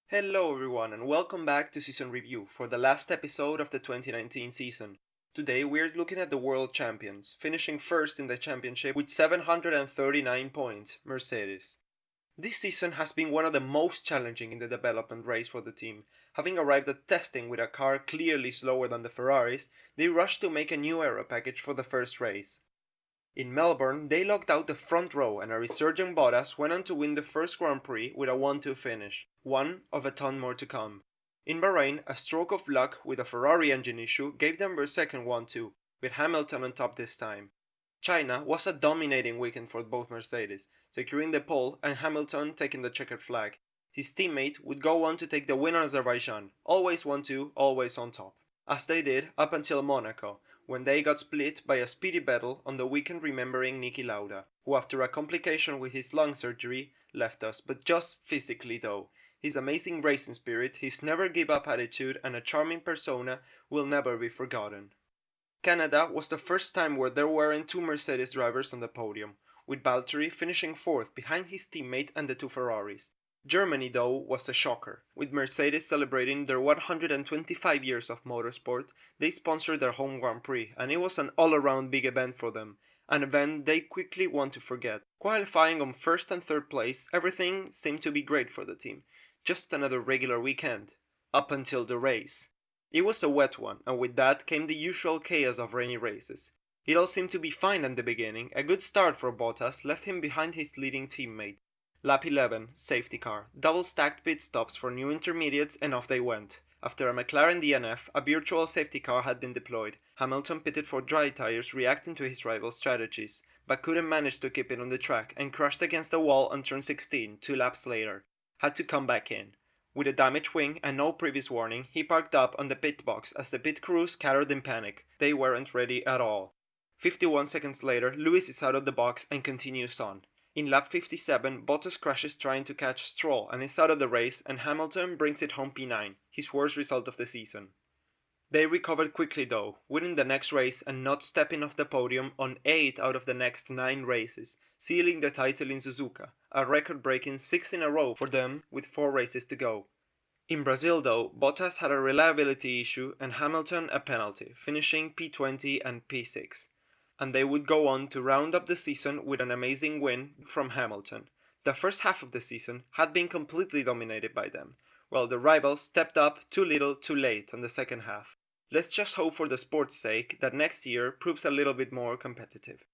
Hello everyone and welcome back to Season Review for the last episode of the 2019 season. Today we're looking at the world champions, finishing first in the championship with 739 points, Mercedes. This season has been one of the most challenging in the development race for the team. Having arrived at testing with a car clearly slower than the Ferraris, they rushed to make a new aero package for the first race. In Melbourne, they locked out the front row and a resurgent Bottas went on to win the first Grand Prix with a 1-2 finish, one of a ton more to come. In Bahrain, a stroke of luck with a Ferrari engine issue gave them their second 1-2, with Hamilton on top this time. China was a dominating weekend for both Mercedes, securing the pole and Hamilton taking the checkered flag. His teammate would go on to take the win on Azerbaijan, always 1-2, always on top. As they did up until Monaco, when they got split by a speedy battle on the weekend remembering Niki Lauda, who after a complication with his lung surgery left us, but just physically though. His amazing racing spirit, his never give up attitude and a charming persona will never be forgotten. Canada was the first time where there weren't two Mercedes drivers on the podium, with Valtteri finishing fourth behind his teammate and the two Ferraris. Germany, though, was a shocker. With Mercedes celebrating their 125 years of motorsport, they sponsored their home Grand Prix, and it was an all-around big event for them, an event they quickly want to forget. Qualifying on first and third place, everything seemed to be great for the team. Just another regular weekend. Up until the race. It was a wet one, and with that came the usual chaos of rainy races. It all seemed to be fine at the beginning. A good start for Bottas left him behind his leading teammate. Lap 11, safety car, double stacked pit stops for new intermediates and off they went. After a McLaren DNF, a virtual safety car had been deployed. Hamilton pitted for dry tires reacting to his rival's strategies, but couldn't manage to keep it on the track and crashed against a wall on turn 16 two laps later. Had to come back in. With a damaged wing and no previous warning, he parked up on the pit box as the pit crew scattered in panic. They weren't ready at all. 51 seconds later, Lewis is out of the box and continues on. In lap 57, Bottas crashes trying to catch Stroll and is out of the race, and Hamilton brings it home P9, his worst result of the season. They recovered quickly though, winning the next race and not stepping off the podium on 8 out of the next 9 races, sealing the title in Suzuka, a record-breaking 6th in a row for them with 4 races to go. In Brazil though, Bottas had a reliability issue and Hamilton a penalty, finishing P20 and P6. And they would go on to round up the season with an amazing win from Hamilton. The first half of the season had been completely dominated by them, while the rivals stepped up too little too late on the second half. Let's just hope for the sport's sake that next year proves a little bit more competitive.